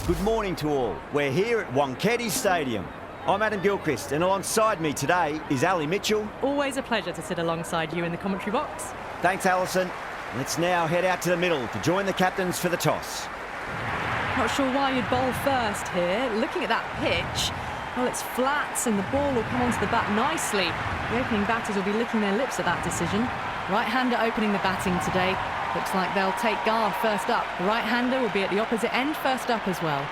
Good morning to all. We're here at Wankhede Stadium. I'm Adam Gilchrist, and alongside me today is Ali Mitchell. Always a pleasure to sit alongside you in the commentary box. Thanks, Alison. Let's now head out to the middle to join the captains for the toss. Not sure why you'd bowl first here. Looking at that pitch, well, it's flat and the ball will come onto the bat nicely. The opening batters will be licking their lips at that decision. Right-hander opening the batting today. Looks like they'll take guard first up. The right-hander will be at the opposite end first up as well.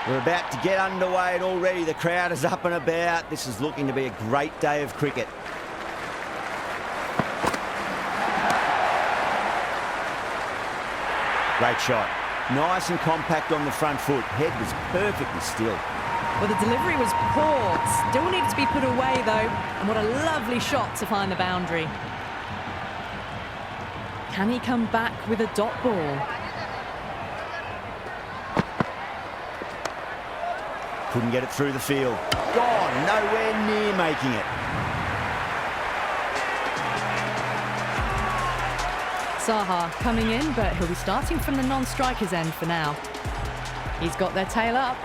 We're about to get underway and already the crowd is up and about. This is looking to be a great day of cricket. Great shot. Nice and compact on the front foot. Head was perfectly still. Well, the delivery was poor. Still needs to be put away, though. And what a lovely shot to find the boundary. Can he come back with a dot ball? Couldn't get it through the field. Gone, nowhere near making it. Saha coming in, but he'll be starting from the non-striker's end for now. He's got their tail up.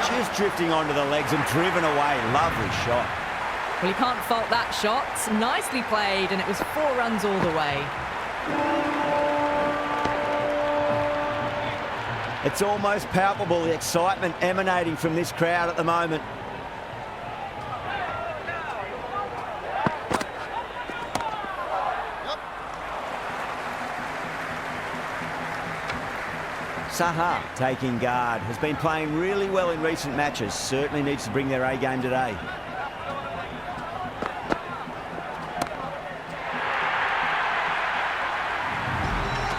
Just drifting onto the legs and driven away. Lovely shot. Well, you can't fault that shot. Nicely played, and it was 4 runs all the way. It's almost palpable, the excitement emanating from this crowd at the moment. Saha taking guard, has been playing really well in recent matches. Certainly needs to bring their A game today.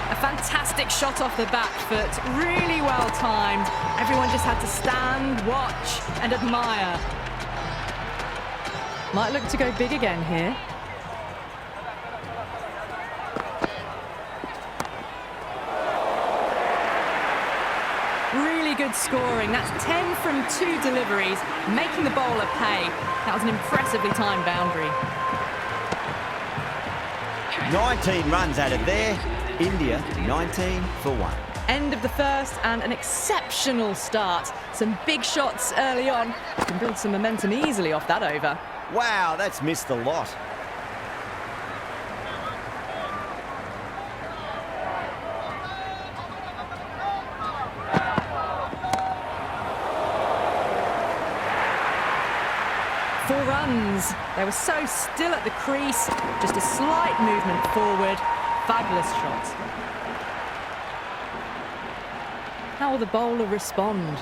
A fantastic shot off the back foot, really well timed. Everyone just had to stand, watch and admire. Might look to go big again here. Really good scoring. That's 10 from 2 deliveries, making the bowler pay. That was an impressively timed boundary. 19 runs added there. India 19 for 1. End of the first and an exceptional start. Some big shots early on. You can build some momentum easily off that over. Wow, that's missed a lot. Four runs. They were so still at the crease. Just a slight movement forward. Fabulous shot. How will the bowler respond?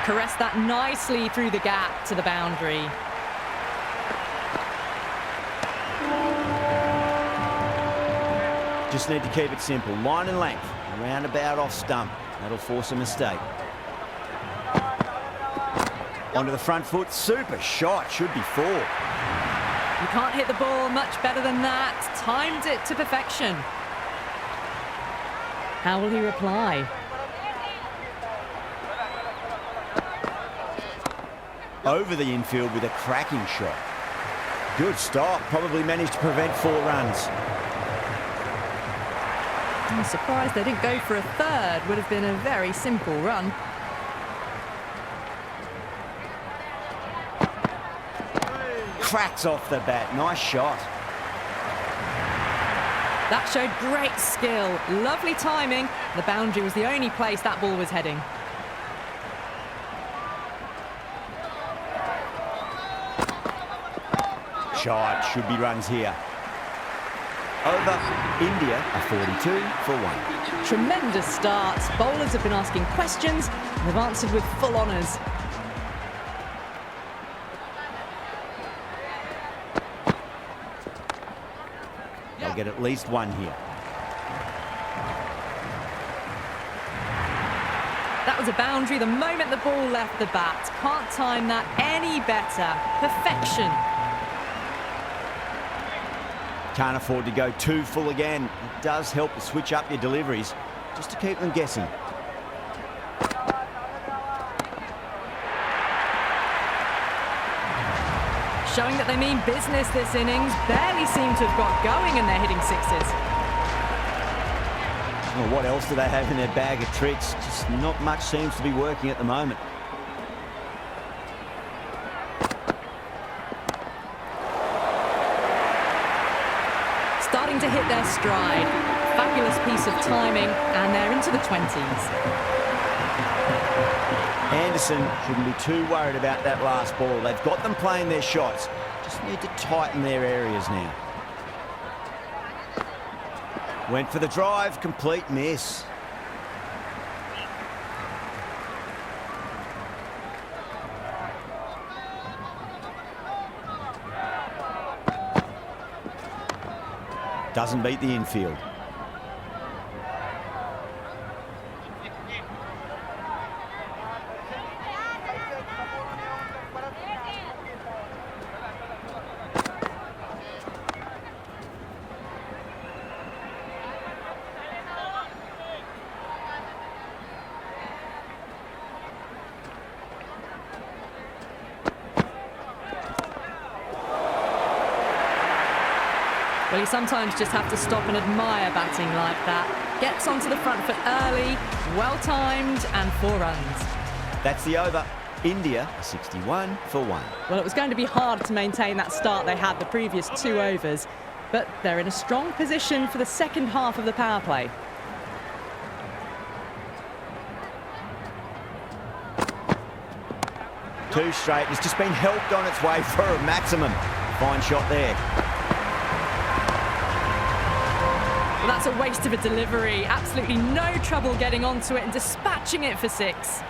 Caressed that nicely through the gap to the boundary. Just need to keep it simple. Line and length. Roundabout off stump. That'll force a mistake. Onto the front foot. Super shot. Should be 4. You can't hit the ball much better than that. Timed it to perfection. How will he reply? Over the infield with a cracking shot. Good stop. Probably managed to prevent 4 runs. I'm surprised they didn't go for a third. Would have been a very simple run. Cracks off the bat. Nice shot. That showed great skill. Lovely timing. The boundary was the only place that ball was heading. Shot. Should be runs here. Over. India are 42 for 1. Tremendous start. Bowlers have been asking questions and they've answered with full honours. They'll get at least 1 here. That was a boundary the moment the ball left the bat. Can't time that any better. Perfection. Can't afford to go too full again. It does help to switch up your deliveries, just to keep them guessing. showing that they mean business this innings. Barely seem to have got going and they're hitting sixes. Well, what else do they have in their bag of tricks? Just not much seems to be working at the moment. Starting to hit their stride. Fabulous piece of timing, and they're into the 20s. Anderson shouldn't be too worried about that last ball. They've got them playing their shots. Just need to tighten their areas now. Went for the drive, complete miss. Doesn't beat the infield. Well, you sometimes just have to stop and admire batting like that. Gets onto the front foot early, well-timed, and 4 runs. That's the over. India 61 for 1. Well, it was going to be hard to maintain that start they had the previous 2 overs, but they're in a strong position for the second half of the power play. Two straight. It's just been helped on its way for a maximum. Fine shot there. Well, that's a waste of a delivery. Absolutely no trouble getting onto it and dispatching it for 6.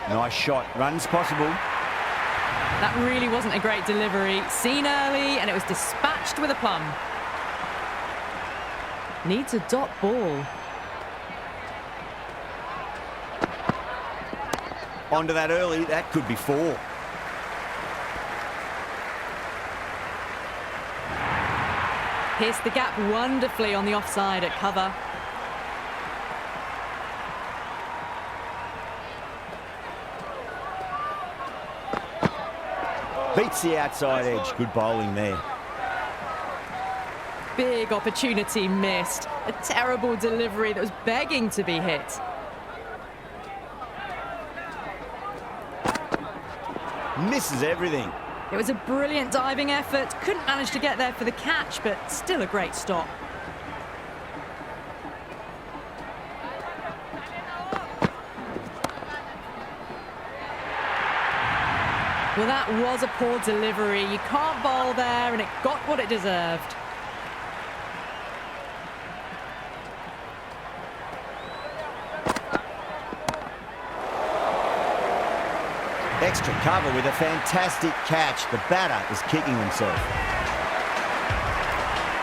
Nice shot. Runs possible. That really wasn't a great delivery. Seen early, and it was dispatched with a plum. Needs a dot ball. Onto that early. That could be 4. Pierced the gap wonderfully on the offside at cover. Beats the outside edge. Good bowling there. Big opportunity missed. A terrible delivery that was begging to be hit. Misses everything. It was a brilliant diving effort. Couldn't manage to get there for the catch, but still a great stop. Well, that was a poor delivery. You can't bowl there, and it got what it deserved. Extra cover with a fantastic catch. The batter is kicking himself.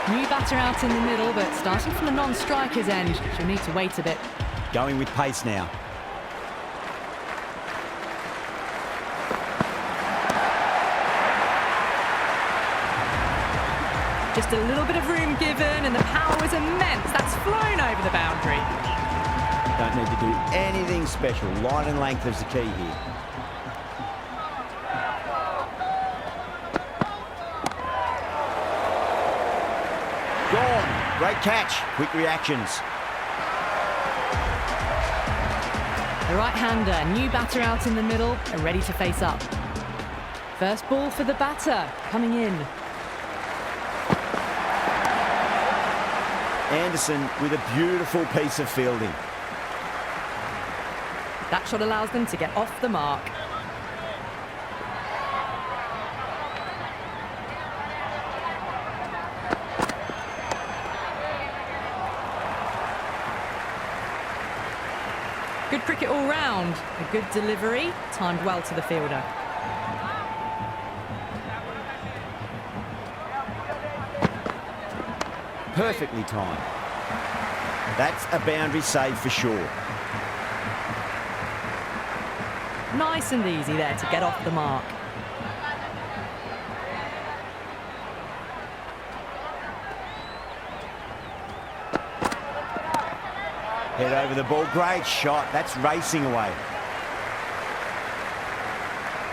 New batter out in the middle, but starting from the non-striker's end. She'll need to wait a bit. Going with pace now. Just a little bit of room given, and the power was immense. That's flown over the boundary. Don't need to do anything special. Line and length is the key here. Gone. Great catch. Quick reactions. The right-hander, new batter out in the middle and ready to face up. First ball for the batter, coming in. Anderson with a beautiful piece of fielding. That shot allows them to get off the mark. Good cricket all round. A good delivery, timed well to the fielder. Perfectly timed. That's a boundary save for sure. Nice and easy there to get off the mark. Head over the ball. Great shot. That's racing away.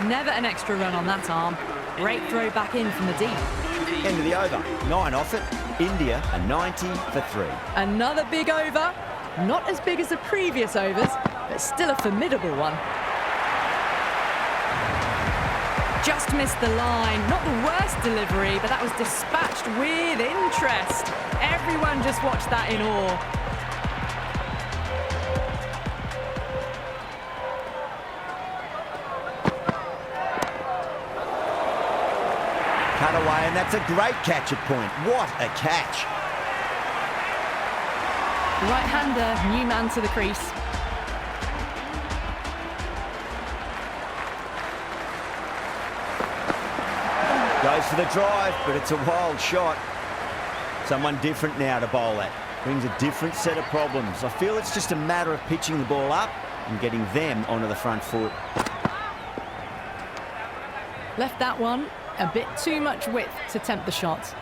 Never an extra run on that arm. Great throw back in from the deep. End of the over. 9 off it. India a 90 for 3. Another big over. Not as big as the previous overs, but still a formidable one. Just missed the line. Not the worst delivery, but that was dispatched with interest. Everyone just watched that in awe. Cut away, and that's a great catch at point. What a catch. Right-hander, new man to the crease. Goes for the drive, but it's a wild shot. Someone different now to bowl that. Brings a different set of problems. I feel it's just a matter of pitching the ball up and getting them onto the front foot. Left that one a bit too much width to tempt the shot.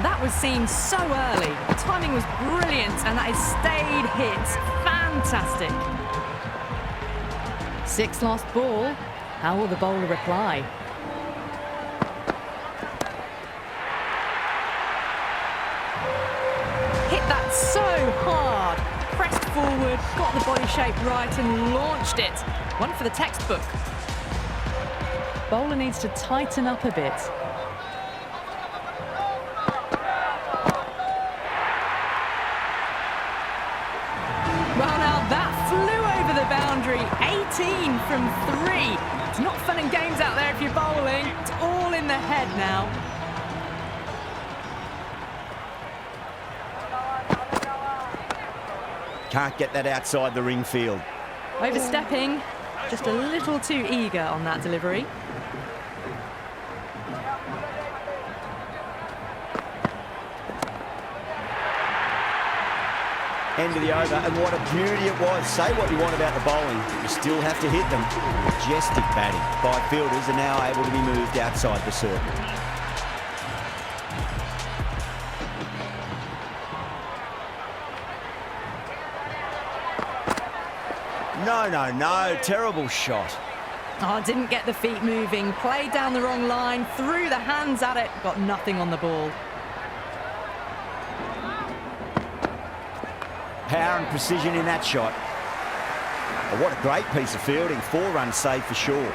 That was seen so early. The timing was brilliant, and that has stayed hit. Fantastic. 6th last ball. How will the bowler reply? Hit that so hard. Pressed forward, got the body shape right, and launched it. One for the textbook. Bowler needs to tighten up a bit. Well, now that flew over the boundary. 18 from 3. It's not fun and games out there if you're bowling. It's all in the head now. Can't get that outside the ring field. Overstepping, just a little too eager on that delivery. End of the over, and what a beauty it was. Say what you want about the bowling, you still have to hit them. Majestic batting. 5 fielders are now able to be moved outside the circle. No, terrible shot. Oh, didn't get the feet moving, played down the wrong line, threw the hands at it, got nothing on the ball. Power and precision in that shot. Oh, what a great piece of fielding. 4 runs saved for sure.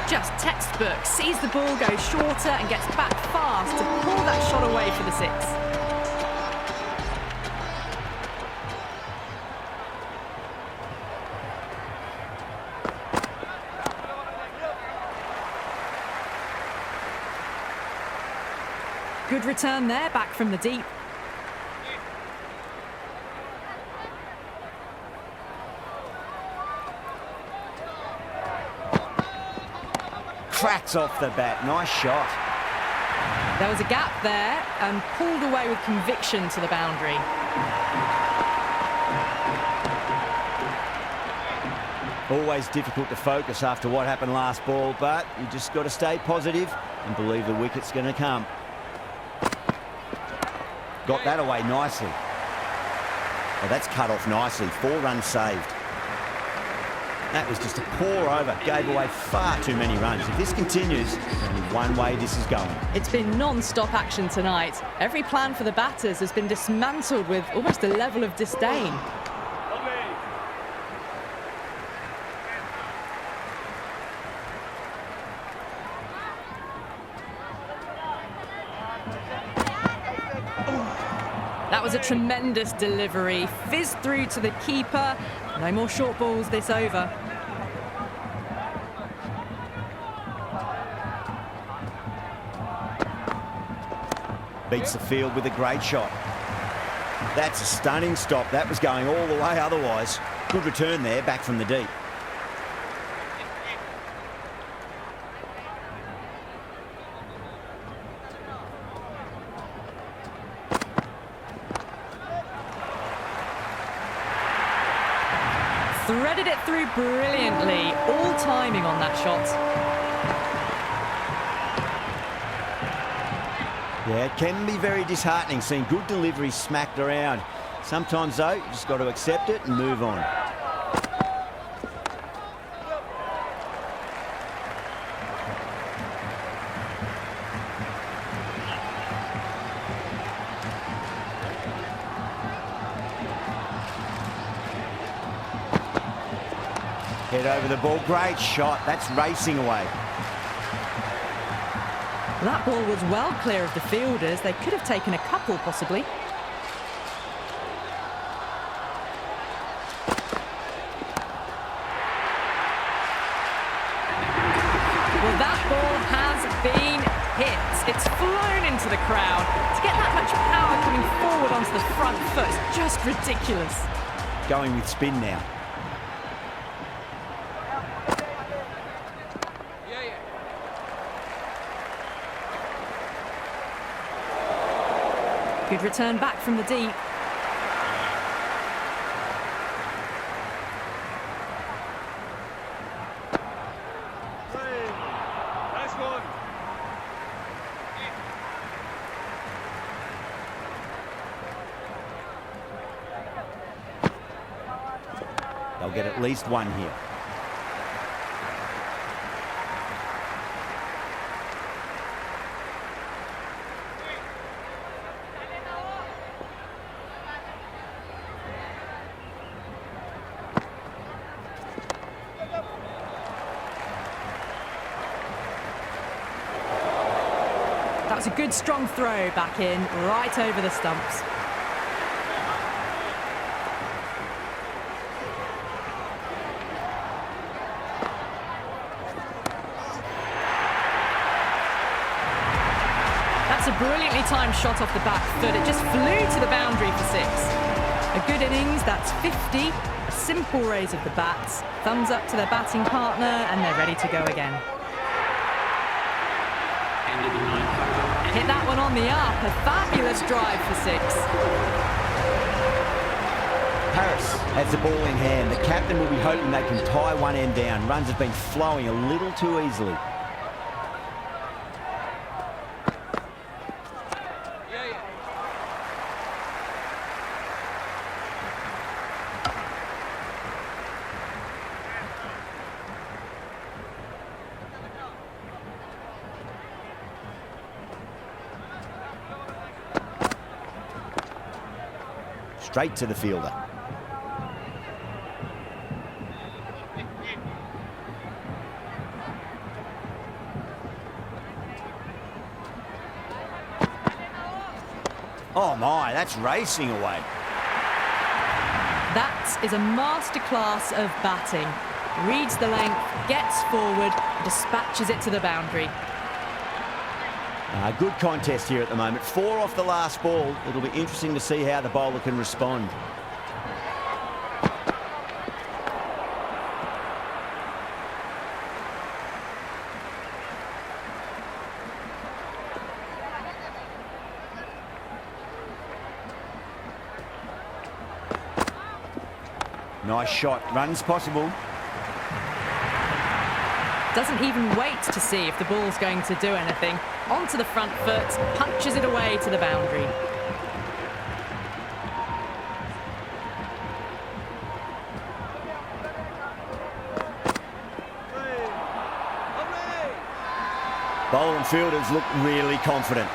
Just textbook, sees the ball go shorter and gets back fast to pull that shot away for the 6. Good return there, back from the deep. Cracks off the bat. Nice shot. There was a gap there and pulled away with conviction to the boundary. Always difficult to focus after what happened last ball, but you just got to stay positive and believe the wicket's going to come. Got that away nicely. Oh, that's cut off nicely. 4 runs saved. That was just a poor over. Gave away far too many runs. If this continues, there's only one way this is going. It's been non-stop action tonight. Every plan for the batters has been dismantled with almost a level of disdain. That was a tremendous delivery. Fizzed through to the keeper. No more short balls this over. Beats the field with a great shot. That's a stunning stop. That was going all the way otherwise. Good return there, back from the deep. Threaded it through brilliantly. All timing on that shot. Yeah, it can be very disheartening seeing good deliveries smacked around. Sometimes, though, you just got to accept it and move on. Head over the ball. Great shot. That's racing away. That ball was well clear of the fielders. They could have taken a couple, possibly. Well, that ball has been hit. It's flown into the crowd. To get that much power coming forward onto the front foot is just ridiculous. Going with spin now. Good return back from the deep. Nice one. They'll get at least one here. That's a good strong throw back in, right over the stumps. That's a brilliantly timed shot off the back foot. It just flew to the boundary for 6. A good innings, that's 50. A simple raise of the bats. Thumbs up to their batting partner, and they're ready to go again. Hit that one on the up. A fabulous drive for 6. Harris has the ball in hand. The captain will be hoping they can tie one end down. Runs have been flowing a little too easily. Straight to the fielder. Oh my, that's racing away. That is a masterclass of batting. Reads the length, gets forward, dispatches it to the boundary. Good contest here at the moment. 4 off the last ball. It'll be interesting to see how the bowler can respond. Nice shot. Runs possible. Doesn't even wait to see if the ball's going to do anything. Onto the front foot, punches it away to the boundary. Bowler and fielders look really confident.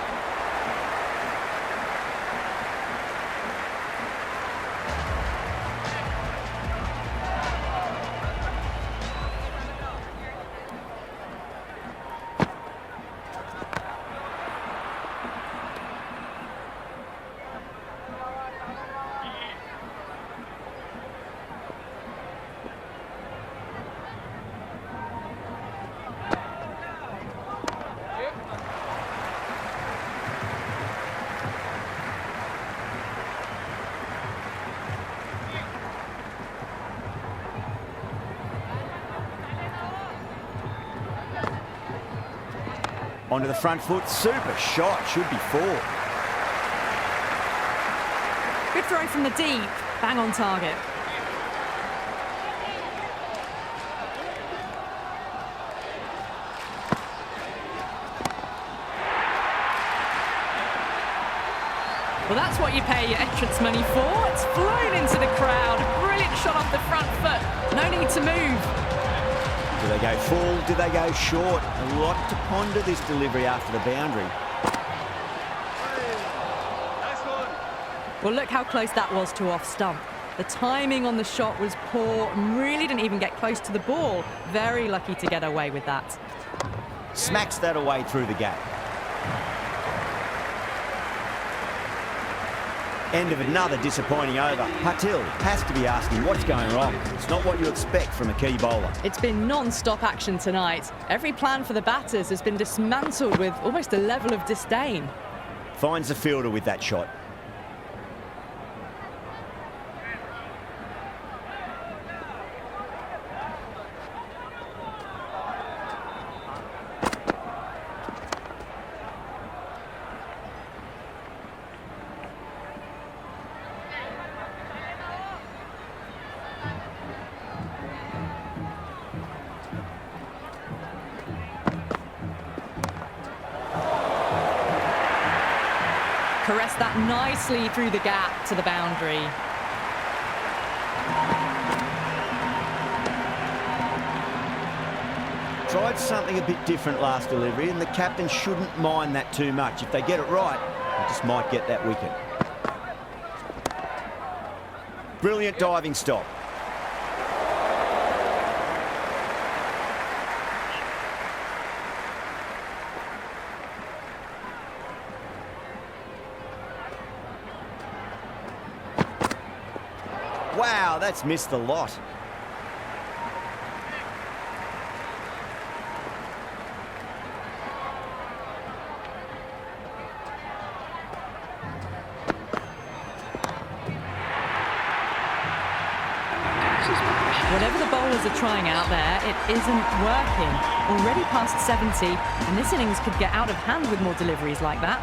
Onto the front foot, super shot, should be 4. Good throw from the deep, bang on target. Well, that's what you pay your entrance money for. It's flown into the crowd. Brilliant shot off the front foot. No need to move. Do they go full? Do they go short? A lot to ponder this delivery after the boundary. Well, look how close that was to off stump. The timing on the shot was poor. Really didn't even get close to the ball. Very lucky to get away with that. Smacks that away through the gap. End of another disappointing over. Patil has to be asking what's going wrong. It's not what you expect from a key bowler. It's been non-stop action tonight. Every plan for the batters has been dismantled with almost a level of disdain. Finds the fielder with that shot. Caressed that nicely through the gap to the boundary. Tried something a bit different last delivery, and the captain shouldn't mind that too much. If they get it right, they just might get that wicket. Brilliant diving stop. Wow, that's missed the lot. Whatever the bowlers are trying out there, it isn't working. Already past 70, and this innings could get out of hand with more deliveries like that.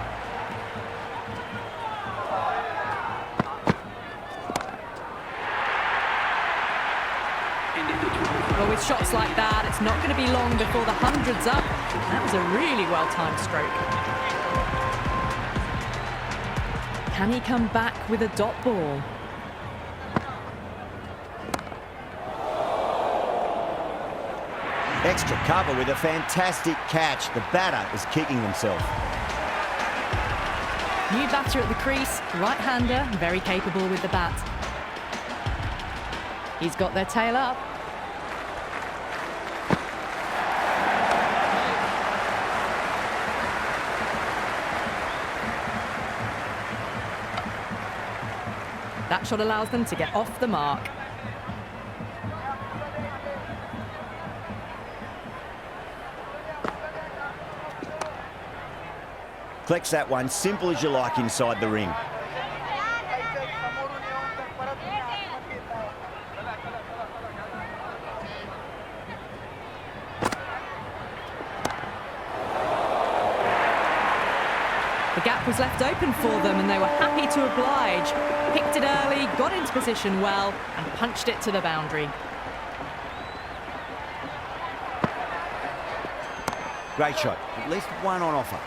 Well, with shots like that, it's not going to be long before the 100's up. That was a really well-timed stroke. Can he come back with a dot ball? Extra cover with a fantastic catch. The batter is kicking himself. New batter at the crease, right-hander, very capable with the bat. He's got their tail up. That shot allows them to get off the mark. Collects that one, simple as you like inside the ring. The gap was left open for them and they were happy to oblige. Picked it early, got into position well and punched it to the boundary. Great shot, at least one on offer.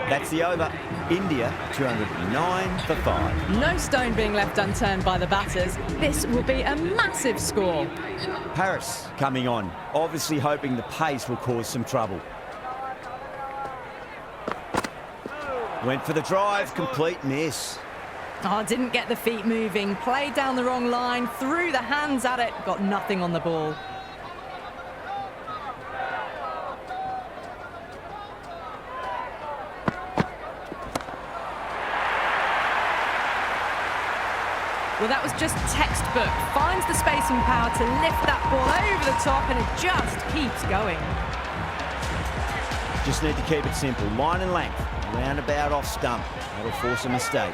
That's the over. India, 209 for 5. No stone being left unturned by the batters. This will be a massive score. Paris coming on, obviously hoping the pace will cause some trouble. Went for the drive, complete miss. Oh, didn't get the feet moving. Played down the wrong line, threw the hands at it, got nothing on the ball. Well, that was just textbook. Finds the spacing power to lift that ball over the top and it just keeps going. Just need to keep it simple. Line and length. Roundabout off stump. That'll force a mistake.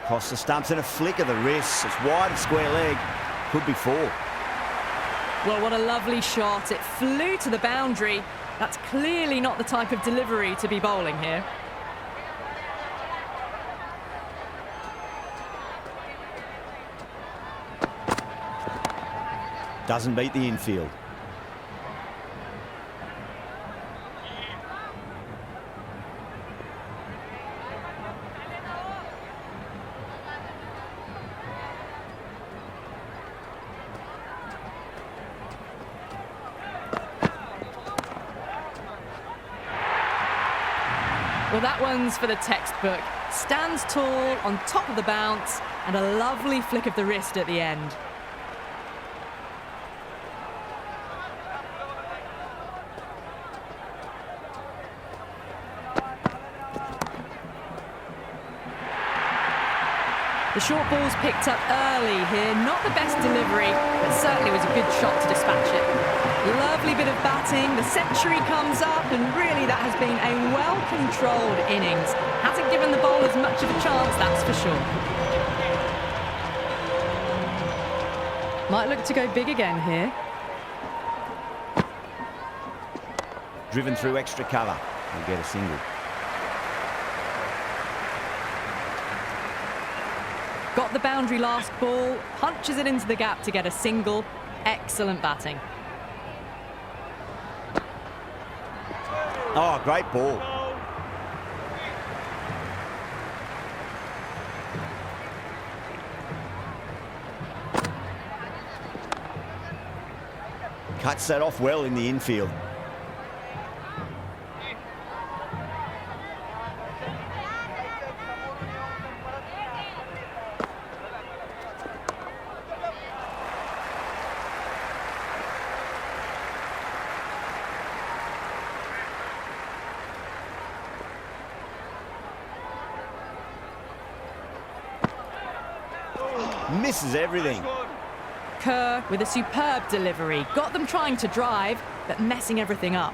Across the stumps and a flick of the wrist. It's wide and square leg. Could be 4. Well, what a lovely shot. It flew to the boundary. That's clearly not the type of delivery to be bowling here. Doesn't beat the infield. Well, that one's for the textbook. Stands tall on top of the bounce and a lovely flick of the wrist at the end. The short ball's picked up early here. Not the best delivery, but certainly was a good shot to dispatch it. Lovely bit of batting. The century comes up, and really that has been a well-controlled innings. Hasn't given the bowlers much of a chance, that's for sure. Might look to go big again here. Driven through extra cover. He'll get a single. Got the boundary last ball, punches it into the gap to get a single. Excellent batting. Oh, great ball. Cuts that off well in the infield. Misses everything. Kerr with a superb delivery. Got them trying to drive, but messing everything up.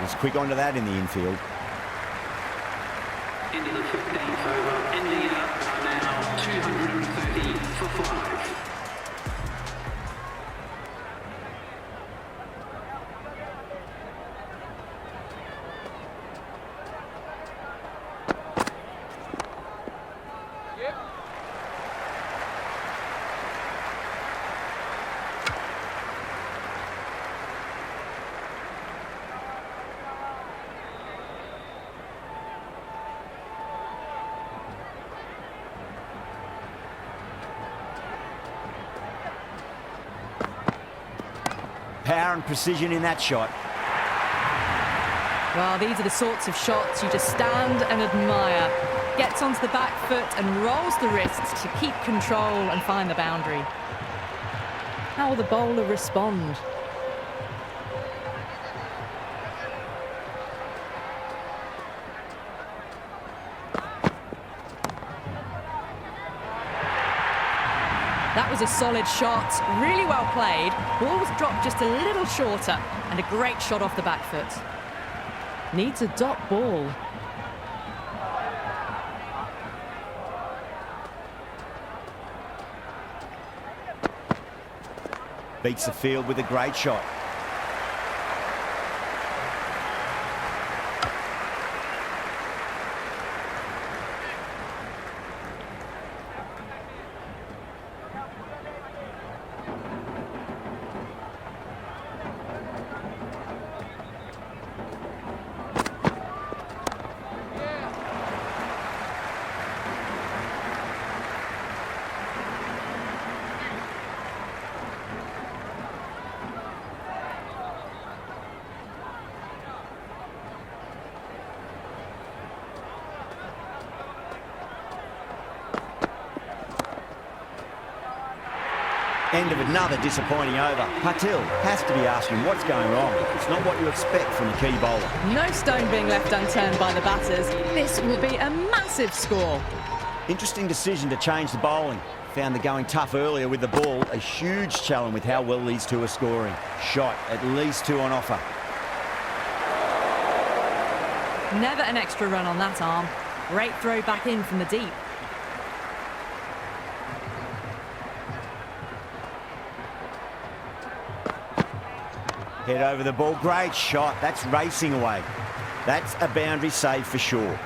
He's quick onto that in the infield. Into the 15th over. India are now 230 for 5. Power and precision in that shot. Well, these are the sorts of shots you just stand and admire. Gets onto the back foot and rolls the wrists to keep control and find the boundary. How will the bowler respond? That was a solid shot, really well played. Ball was dropped just a little shorter and a great shot off the back foot. Needs a dot ball. Beats the field with a great shot. End of another disappointing over. Patil has to be asking what's going wrong. It's not what you expect from a key bowler. No stone being left unturned by the batters. This will be a massive score. Interesting decision to change the bowling. Found the going tough earlier with the ball. A huge challenge with how well these two are scoring. Shot, at least 2 on offer. Never an extra run on that arm. Great throw back in from the deep. Head over the ball. Great shot. That's racing away. That's a boundary save for sure.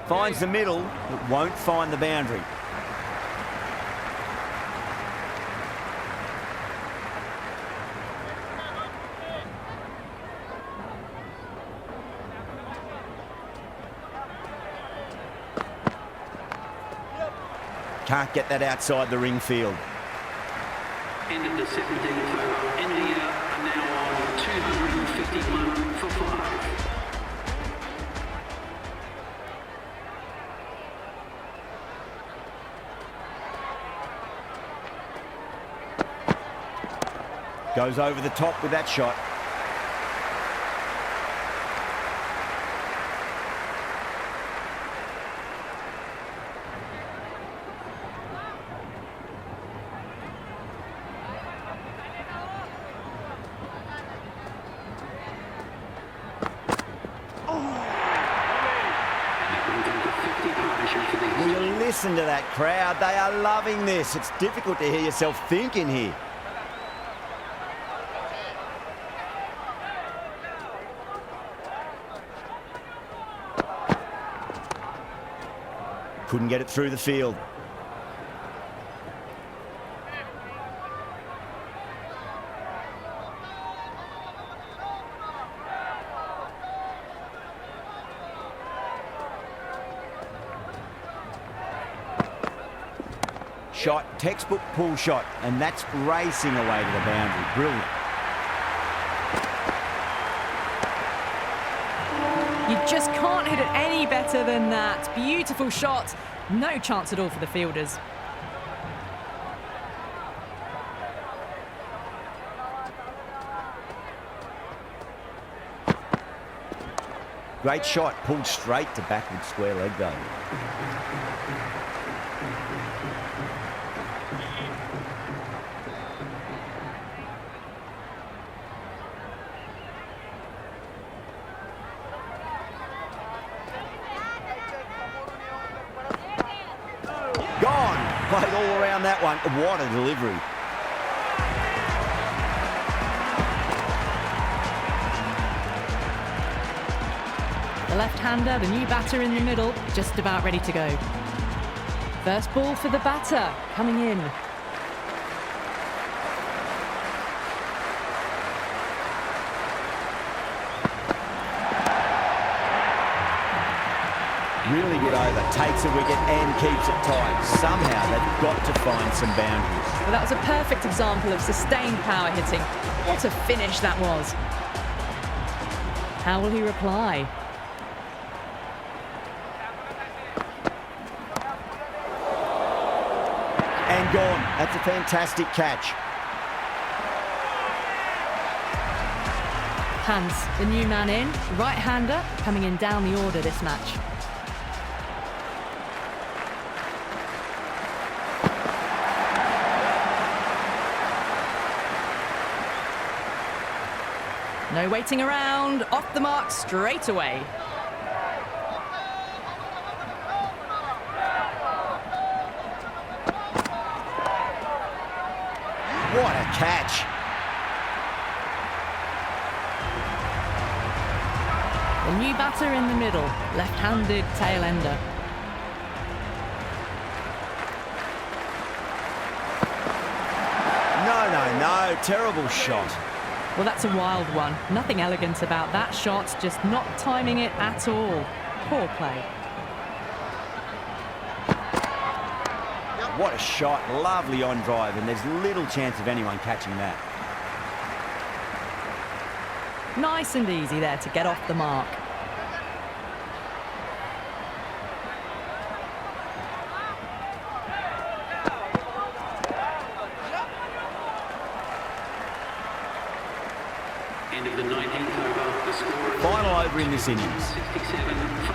Finds the middle, but won't find the boundary. Can't get that outside the ring field. End of the 17th over. India are now on 251 for 5. Goes over the top with that shot. Will you listen to that crowd? They are loving this. It's difficult to hear yourself thinking here. Couldn't get it through the field. Shot, textbook pull shot, and that's racing away to the boundary. Brilliant. You just can't hit it any better than that. Beautiful shot. No chance at all for the fielders. Great shot, pulled straight to backward square leg though. Gone. Played all around that one. What a delivery. The left-hander, the new batter in the middle, just about ready to go. First ball for the batter, coming in. Really good over, takes a wicket and keeps it tight. Somehow they've got to find some boundaries. Well, that was a perfect example of sustained power hitting. What a finish that was. How will he reply? And gone. That's a fantastic catch. Hans, the new man in, right-hander, coming in down the order this match. No waiting around, off the mark straight away. What a catch. The new batter in the middle, left-handed tail ender. No, terrible shot. Well, that's a wild one. Nothing elegant about that shot, just not timing it at all. Poor play. What a shot, lovely on drive, and there's little chance of anyone catching that. Nice and easy there to get off the mark. End of the 19th over. The score is Final over in this innings. 67 for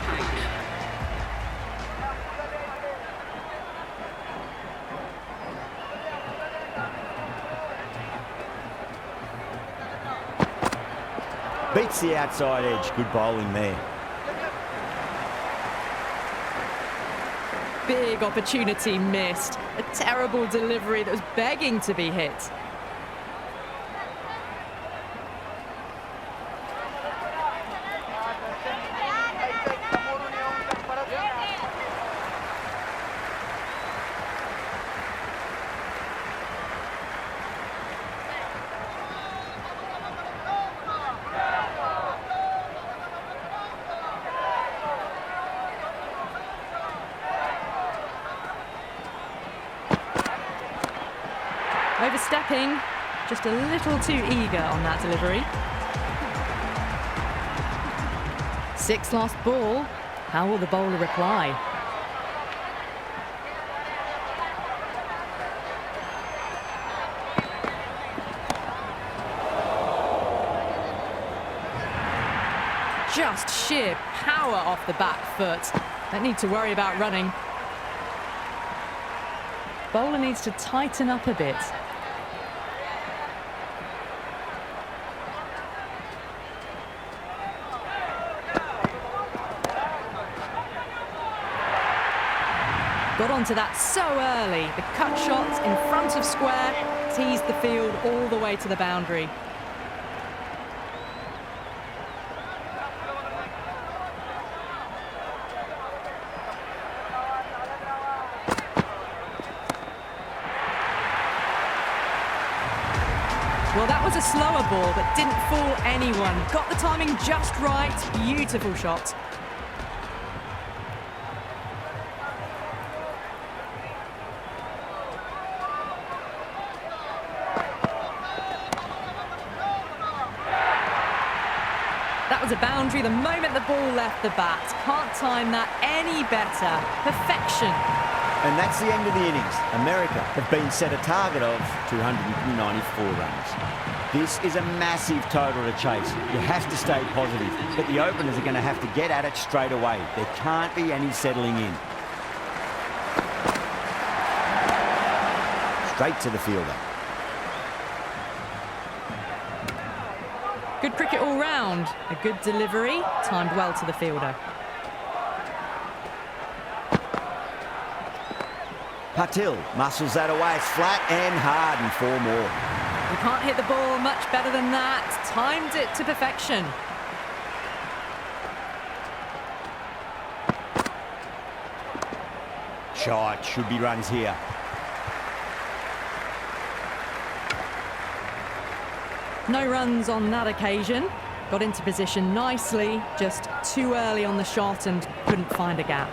8. Beats the outside edge. Good bowling there. Big opportunity missed. A terrible delivery that was begging to be hit. Overstepping, just a little too eager on that delivery. Sixth last ball. How will the bowler reply? Just sheer power off the back foot. Don't need to worry about running. Bowler needs to tighten up a bit. Got onto that so early. The cut shot in front of square teased the field all the way to the boundary. Well, that was a slower ball that didn't fool anyone. Got the timing just right. Beautiful shot. That was a boundary the moment the ball left the bat. Can't time that any better. Perfection. And that's the end of the innings. America have been set a target of 294 runs. This is a massive total to chase. You have to stay positive, but the openers are going to have to get at it straight away. There can't be any settling in. Straight to the fielder. Good cricket all round. A good delivery, timed well to the fielder. Patil muscles that away. It's flat and hard and 4 more. You can't hit the ball much better than that. Timed it to perfection. Shot, should be runs here. No runs on that occasion. Got into position nicely, just too early on the shot and couldn't find a gap.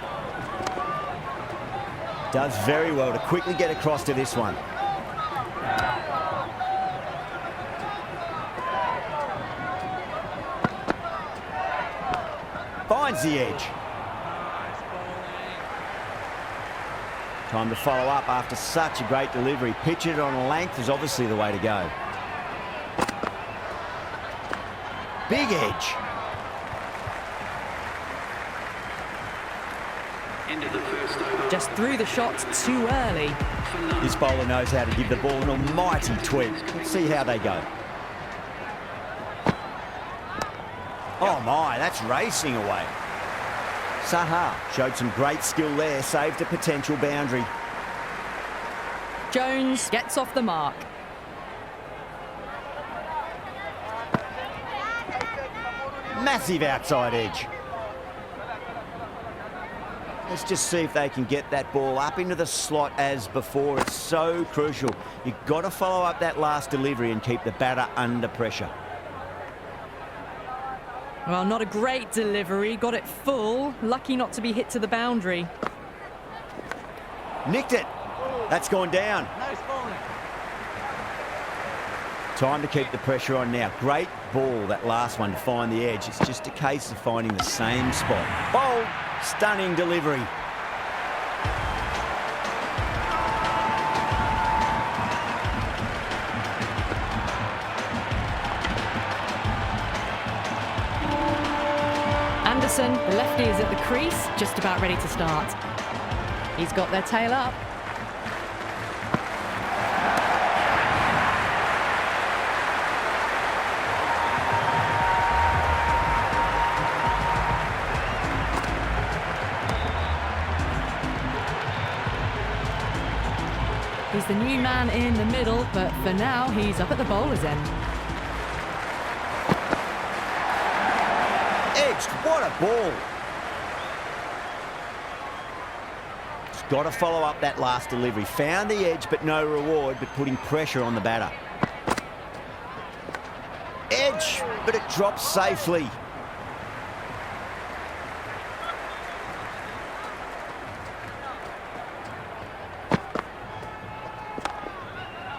Does very well to quickly get across to this one. Finds the edge. Time to follow up after such a great delivery. Pitch it on a length is obviously the way to go. Big edge. End of the first over. Just threw the shot too early. This bowler knows how to give the ball an almighty tweak. Let's see how they go. Oh my, that's racing away. Saha showed some great skill there, saved a potential boundary. Jones gets off the mark. Massive outside edge. Let's just see if they can get that ball up into the slot as before. It's so crucial. You've got to follow up that last delivery and keep the batter under pressure. Well, not a great delivery. Got it full. Lucky not to be hit to the boundary. Nicked it. That's gone down. Time to keep the pressure on now. Great ball, that last one, to find the edge. It's just a case of finding the same spot. Bold, stunning delivery. Anderson, the lefty, is at the crease, just about ready to start. He's got their tail up. He's the new man in the middle, but for now, he's up at the bowler's end. Edged, what a ball. He's got to follow up that last delivery. Found the edge, but no reward, but putting pressure on the batter. Edge, but it drops safely.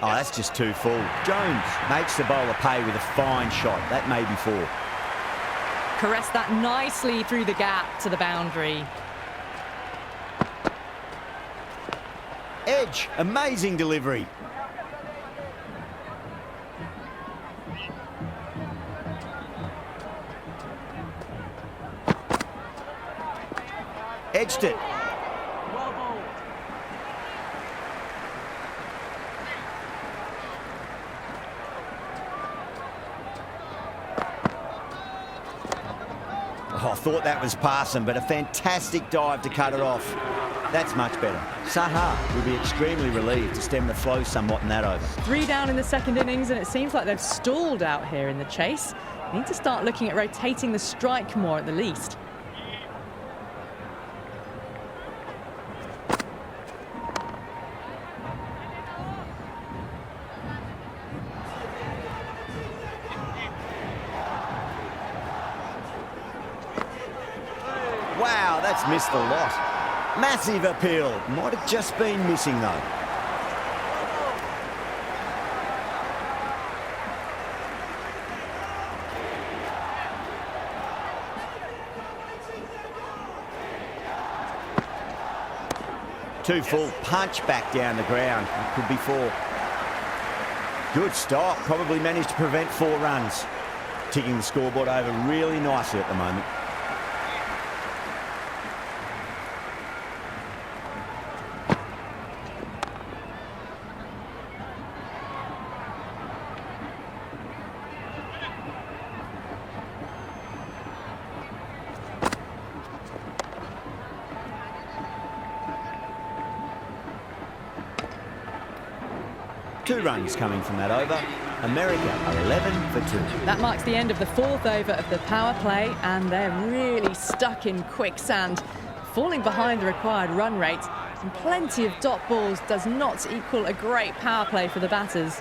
Oh, that's just too full. Jones makes the bowler pay with a fine shot. That may be 4. Caressed that nicely through the gap to the boundary. Edge, amazing delivery. Edged it. Oh, I thought that was passing, but a fantastic dive to cut it off. That's much better. Saha will be extremely relieved to stem the flow somewhat in that over. 3 down in the second innings, and it seems like they've stalled out here in the chase. They need to start looking at rotating the strike more at the least. Wow, that's missed a lot. Massive appeal. Might have just been missing, though. Too full. Punch back down the ground. It could be 4. Good stop. Probably managed to prevent 4 runs. Ticking the scoreboard over really nicely at the moment. Two runs coming from that over. America are 11 for 2. That marks the end of the 4th over of the power play, and they're really stuck in quicksand, falling behind the required run rate. And plenty of dot balls does not equal a great power play for the batters.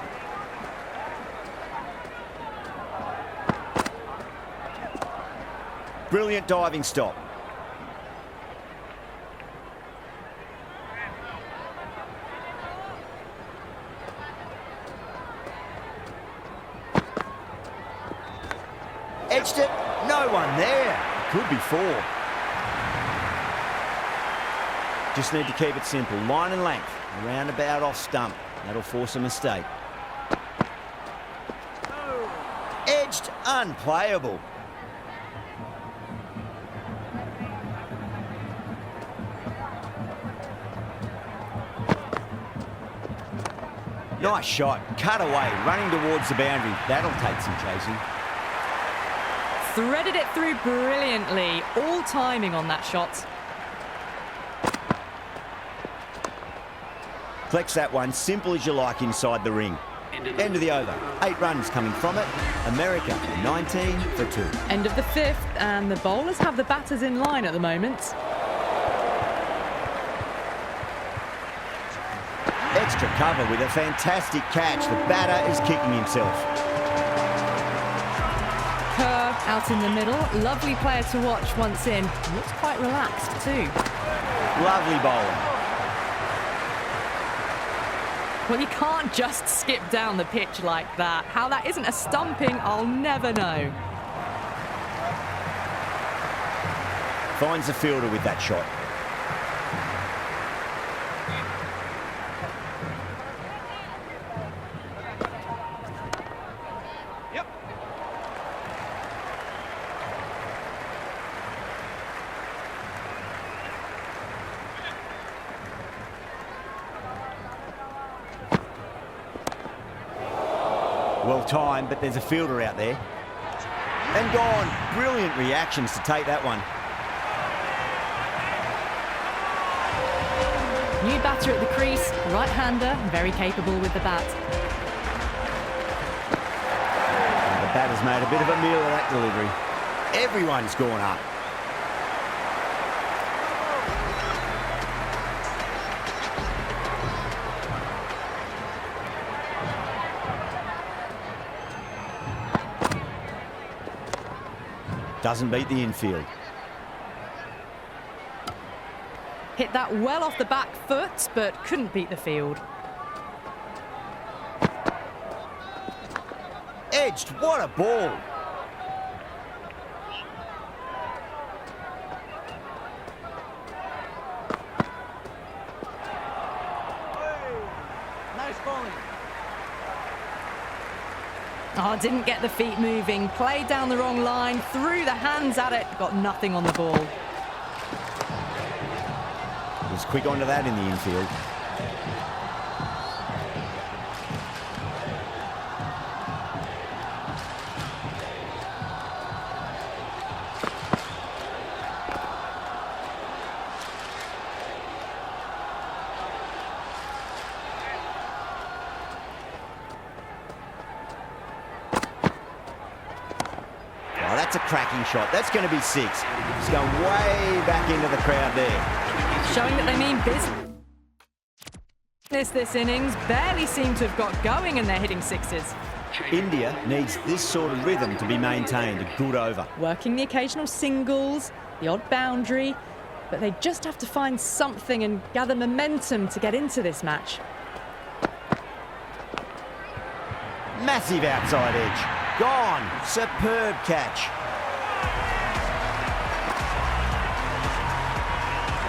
Brilliant diving stop. Edged it. No one there. Could be 4. Just need to keep it simple. Line and length. Roundabout off stump. That'll force a mistake. Edged. Unplayable. Nice shot. Cut away. Running towards the boundary. That'll take some chasing. Threaded it through brilliantly. All timing on that shot. Flex that one, simple as you like inside the ring. End of the over. 8 runs coming from it. America 19 for 2. End of the 5th, and the bowlers have the batters in line at the moment. Extra cover with a fantastic catch. The batter is kicking himself. Kerr out in the middle. Lovely player to watch once in. Looks quite relaxed too. Lovely bowling. Well, you can't just skip down the pitch like that. How that isn't a stumping, I'll never know. Finds the fielder with that shot. Yep. Well timed, but there's a fielder out there. And gone. Brilliant reactions to take that one. New batter at the crease, right-hander, very capable with the bat. The batter's made a bit of a meal of that delivery. Everyone's gone up. Doesn't beat the infield. Hit that well off the back foot, but couldn't beat the field. Edged, what a ball. Nice bowling. Oh, didn't get the feet moving, played down the wrong line, threw the hands at it, got nothing on the ball. Was quick onto that in the infield. Oh, that's a cracking shot. That's going to be 6. It's going way back into the crowd there. Showing that they mean business this innings. Barely seem to have got going and they're hitting sixes. India needs this sort of rhythm to be maintained. A good over. Working the occasional singles, the odd boundary, but they just have to find something and gather momentum to get into this match. Massive outside edge. Gone. Superb catch.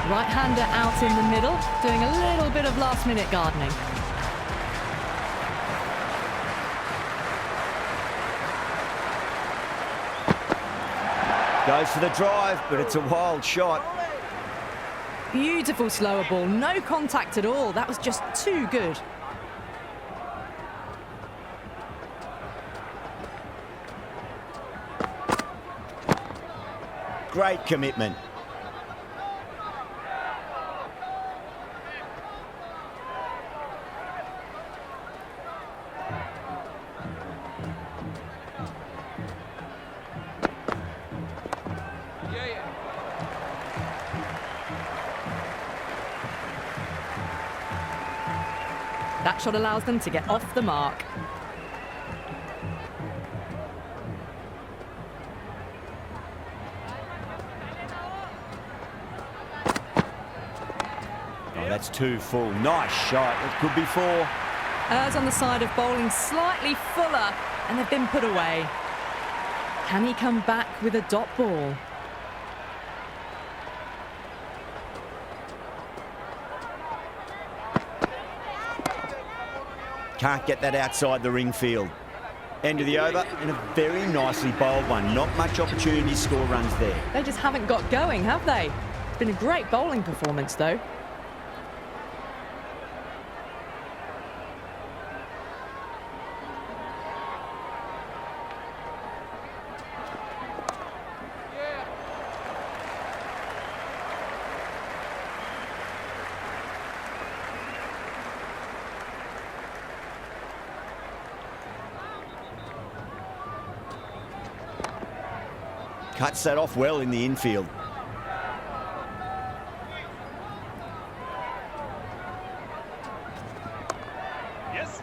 Right-hander out in the middle, doing a little bit of last-minute gardening. Goes for the drive, but it's a wild shot. Beautiful slower ball, no contact at all. That was just too good. Great commitment. That shot allows them to get off the mark. Oh, that's 2 full. Nice shot. It could be 4. Errs on the side of bowling slightly fuller, and they've been put away. Can he come back with a dot ball? Can't get that outside the ring field. End of the over, and a very nicely bowled one. Not much opportunity to score runs there. They just haven't got going, have they? It's been a great bowling performance, though. Cuts that off well in the infield. Yes.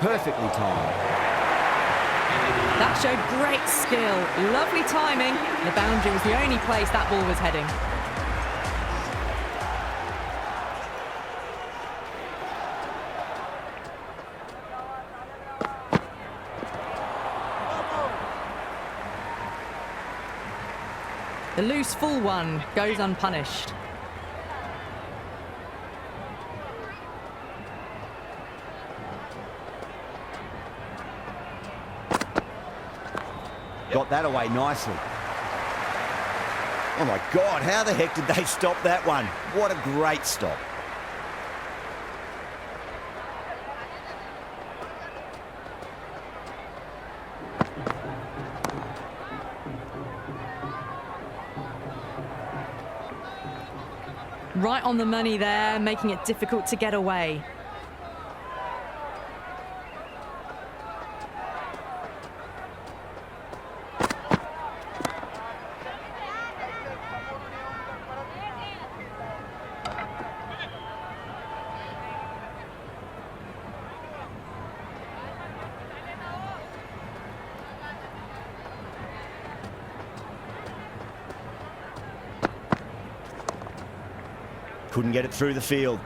Perfectly timed. That showed great skill. Lovely timing. The boundary was the only place that ball was heading. The loose full one goes unpunished. Got that away nicely. Oh my God, how the heck did they stop that one? What a great stop. Right on the money there, making it difficult to get away. Couldn't get it through the field.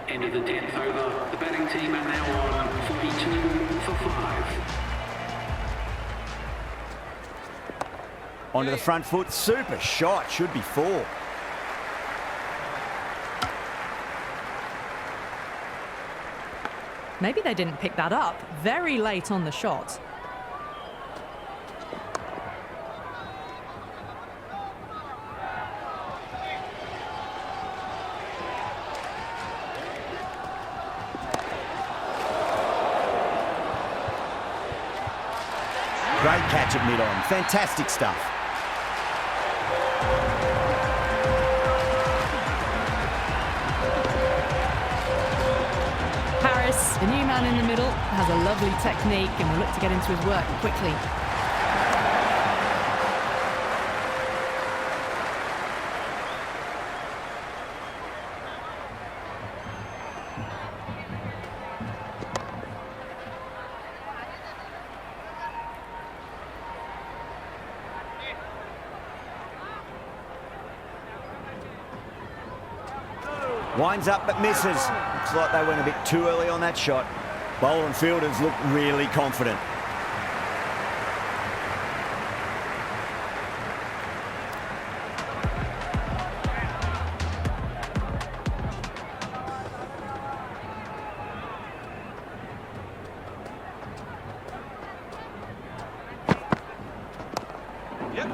End of the 10th over. The batting team are now on 42 for 5. Onto the front foot. Super shot. Should be 4. Maybe they didn't pick that up. Very late on the shot. Great catch at mid-on. Fantastic stuff. The new man in the middle has a lovely technique and will look to get into his work quickly. Winds up but misses. Looks like they went a bit too early on that shot. Bowler and fielders look really confident. Yep.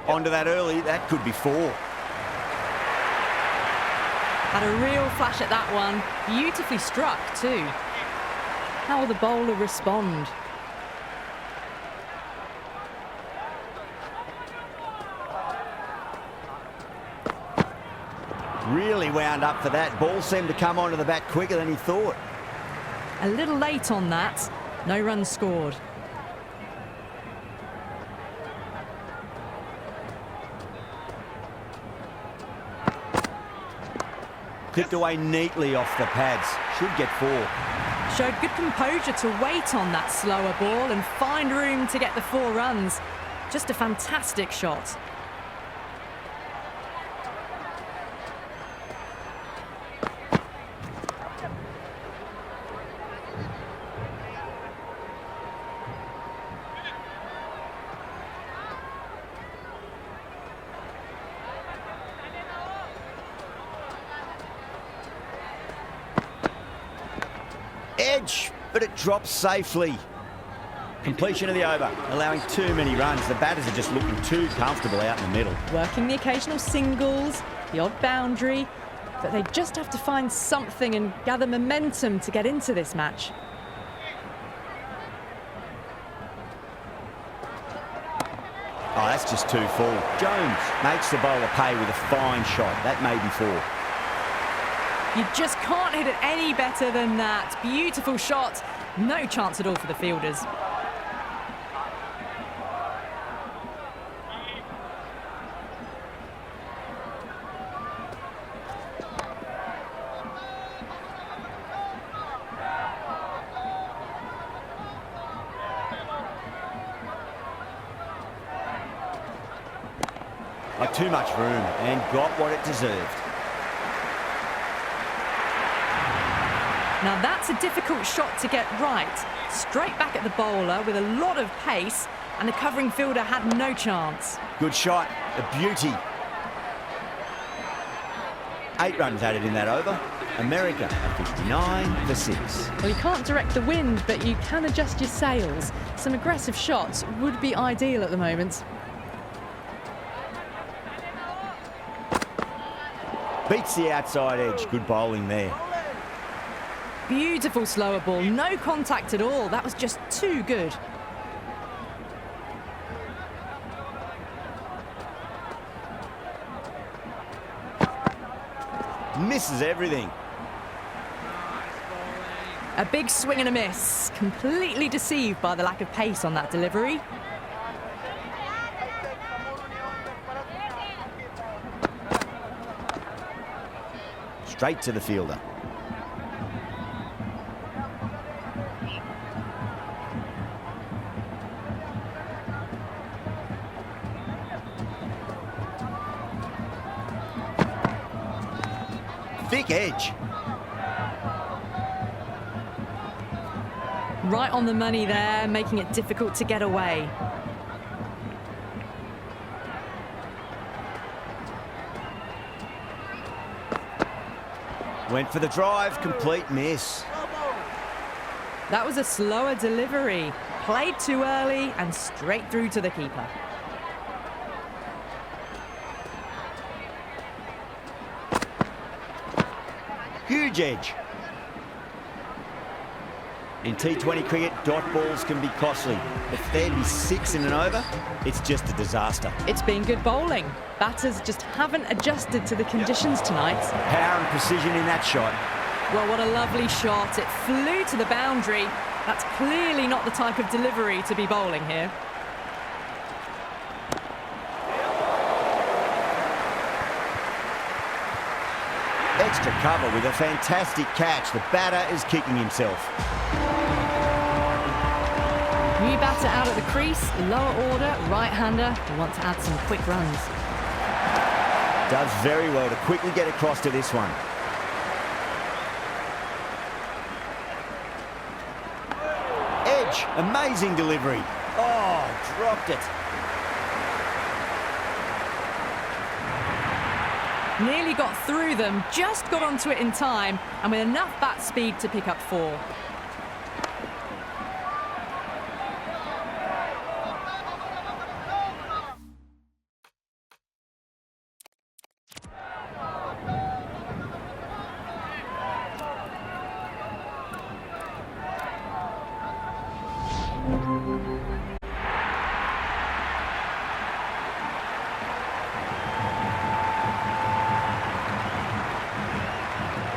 Onto that early, that could be 4. Had a real flash at that one. Beautifully struck too. How will the bowler respond? Really wound up for that. Ball seemed to come onto the bat quicker than he thought. A little late on that. No runs scored. Clipped away neatly off the pads. Should get 4. Showed good composure to wait on that slower ball and find room to get the 4 runs. Just a fantastic shot. Edge, but it drops safely. Completion of the over, allowing too many runs. The batters are just looking too comfortable out in the middle. Working the occasional singles, the odd boundary, but they just have to find something and gather momentum to get into this match. Oh, that's just too full. Jones makes the bowler pay with a fine shot. That may be 4. You just can't hit it any better than that. Beautiful shot. No chance at all for the fielders. Too much room and got what it deserved. Now that's a difficult shot to get right. Straight back at the bowler with a lot of pace, and the covering fielder had no chance. Good shot, a beauty. 8 runs added in that over. America at 59 for 6. Well, you can't direct the wind, but you can adjust your sails. Some aggressive shots would be ideal at the moment. Beats the outside edge. Good bowling there. Beautiful slower ball, no contact at all. That was just too good. Misses everything. A big swing and a miss. Completely deceived by the lack of pace on that delivery. Straight to the fielder. Thick edge. Right on the money there, making it difficult to get away. Went for the drive, complete miss. That was a slower delivery. Played too early and straight through to the keeper. Huge edge. In T20 cricket, dot balls can be costly. If there'd be 6 in an over, it's just a disaster. It's been good bowling. Batters just haven't adjusted to the conditions tonight. Power and precision in that shot. Well, what a lovely shot. It flew to the boundary. That's clearly not the type of delivery to be bowling here. Extra cover with a fantastic catch. The batter is kicking himself. New batter out at the crease, lower order, right-hander, who want to add some quick runs. Does very well to quickly get across to this one. Edge, amazing delivery. Oh, dropped it. Nearly got through them, just got onto it in time, and with enough bat speed to pick up 4.